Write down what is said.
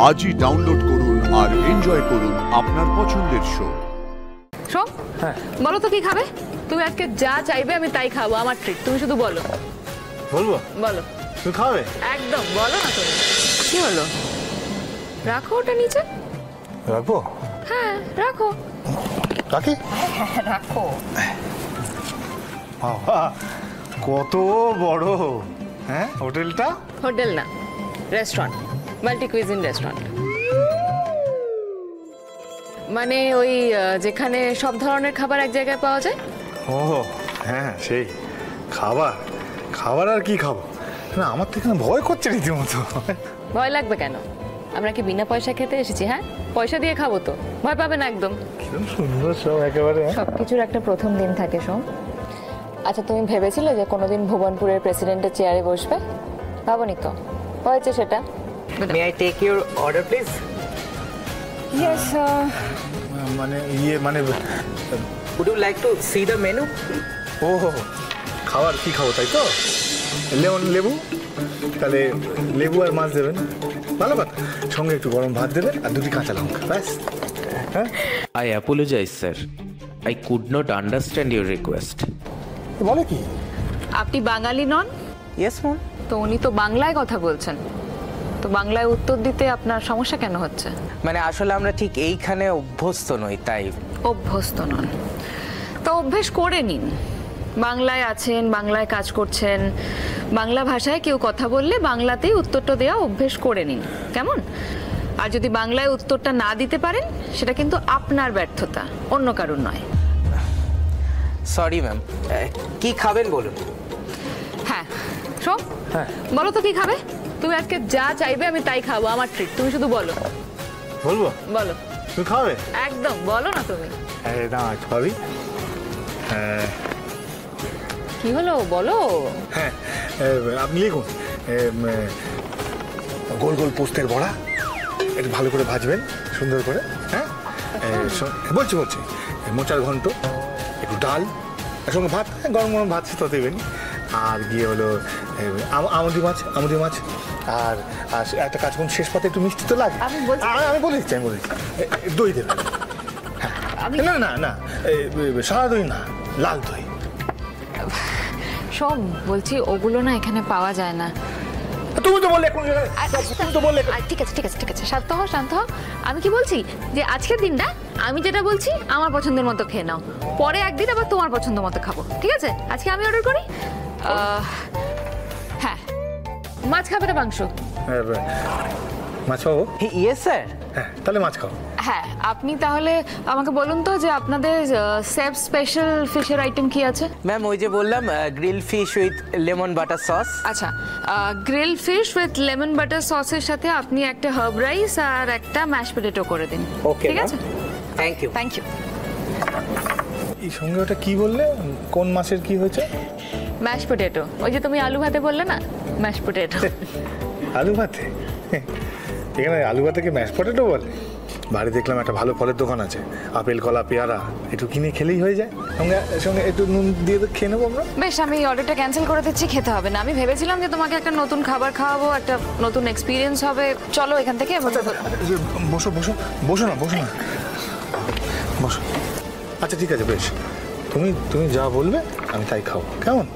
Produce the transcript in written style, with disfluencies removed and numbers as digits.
আজই ডাউনলোড করুন আর এনজয় করুন আপনার পছন্দের শো। সোম, বলো তো কি খাবে? তুমি আজকে যা চাইবে আমি তাই খাবো, আমার ট্রিট। তুমি শুধু বলো। বলবো? বলো। তুমি খাবে? একদম বলো না তুমি। কি হলো? রাখো ওটা নিচে। রাখবো? হ্যাঁ রাখো। রাখি? রাখো। বাবা কত বড় হ্যাঁ হোটেলটা। হোটেল না, রেস্টুরেন্ট, মাল্টি কুইজিন রেস্টুরেন্ট। মানে ওই যেখানে সব ধরনের খাবার এক জায়গায় পাওয়া যায়। ও হ্যাঁ, সেই খাবার খাবার আর কি খাবো না, আমার তো এখানে ভয় করছে রীতিমতো। ভয় লাগবে কেন? আমরা কি বিনা পয়সা খেতে এসেছি? হ্যাঁ, পয়সা দিয়ে খাবো তো, ভয় পাবে না একদম। কিরকম সুন্দর সব একেবারে। সবকিছুর একটা প্রথম দিন থাকে সোম। আচ্ছা, তুমি ভেবেছিলে যে কোনোদিন ভুবনপুরের প্রেসিডেন্টের চেয়ারে বসবে? ভাবনি তো, হয়েছে সেটা। May I take your order, please? Yes, মানে Would you like to see the menu? ও খাবার কি খাবো তাই তো? লেবু, তাহলে লেবু আর মাছ দেবেন, ভালো কথা। সঙ্গে একটু গরম ভাত দেবেন আর দুটি কাঁচা লঙ্কা, ব্যাস। হ্যাঁ, I apologize, sir. I could not understand your request. বলে কি? আপনি বাঙালি নন Yes, ma'am. তো উনি তো বাংলায় কথা বলছেন, তো বাংলায় উত্তর দিতে আপনার সমস্যা কেন হচ্ছে? মানে আসলে আমরা ঠিক এইখানে অভ্যস্ত নই, তাই। অভ্যস্ত নন তো অভ্যেস করে নিন। বাংলায় আছেন, বাংলায় কাজ করছেন, বাংলা ভাষায় কেউ কথা বললে বাংলাতেই উত্তরটা দেওয়া অভ্যেস করে নিন, কেমন? আর যদি বাংলায় উত্তরটা না দিতে পারেন সেটা কিন্তু আপনার ব্যর্থতা, অন্য কারণ নয়। সরি ম্যাম, কি খাবেন বলুন। হ্যাঁ সোম, বলো তো কি খাবে? তুমি আজকে যা চাইবে আমি তাই খাবো, আমার ট্রিট। তুমি শুধু বলো। বলবো? বলো। তুমি খাবে? একদম বলো না তুমি। না খাবি। হ্যাঁ কি হলো বলো। হ্যাঁ, আপনি লিখুন গোল গোল পোস্তের বড়া, একটু ভালো করে ভাজবেন সুন্দর করে। হ্যাঁ বলছি মোচার ঘন্ট, একটু ডাল, এর সঙ্গে ভাত, গরম গরম ভাত তো দেবেন। আর গিয়ে হলো আমুদি মাছ আর একটা কাজ করুন, শেষ পাতে একটু মিষ্টি তো লাগে। আমি বলে দিচ্ছি দই দেবেন। হ্যাঁ না সাদা দই না, লাল দই। সব বলছি ওগুলো না এখানে পাওয়া যায় না। তুমি তো বললে ঠিক আছে শান্ত হও। আমি কি বলছি যে আজকের দিনটা আমি যেটা বলছি আমার পছন্দের মতো খেয়ে নাও, পরে একদিন আবার তোমার পছন্দ মতো খাবো, ঠিক আছে? আজকে আমি অর্ডার করি। হ্যাঁ, মাছ খাবে না মাংস? মাছ খাবো। Yes sir. হ্যাঁ তাহলে মাছ খাও। হ্যাঁ, আপনি তাহলে আমাকে বলুন তো যে আপনাদের সেফ স্পেশাল ফিশের আইটেম কি আছে? ম্যাম ওই যে বললাম grill fish with lemon butter sauce. আচ্ছা, grill fish with lemon butter সসের সাথে আপনি একটা হার্ব রাইস আর একটা ম্যাশ পটেটো করে দিন। ওকে, ঠিক আছে, থ্যাংক ইউ। এই সঙ্গে ওটা কি বললে? কোন মাছের কি হয়েছে? Mash potato. ওই যে তুমি আলু ভাতে বললে না, ম্যাশ পটেটো। আলু ভাতে? এখানে আলু ভাতেকে ম্যাশ পটেটো বলে? বাড়ি দেখলাম একটা ভালো ফলের দোকান আছে, আপেল কলা পেয়ারা একটু কিনে খেলেই হয়ে যায়, সঙ্গে একটু নুন দিয়ে খেয়ে নেবো আমরা। বেশ, আমি অর্ডারটা ক্যান্সেল করে দিচ্ছি, খেতে হবে না। আমি ভেবেছিলাম যে তোমাকে একটা নতুন খাবার খাওয়াবো, একটা নতুন এক্সপিরিয়েন্স হবে। চলো এখান থেকে। বসো না বসো। আচ্ছা ঠিক আছে, বেশ, তুমি যা বলবে আমি তাই খাবো, কেমন?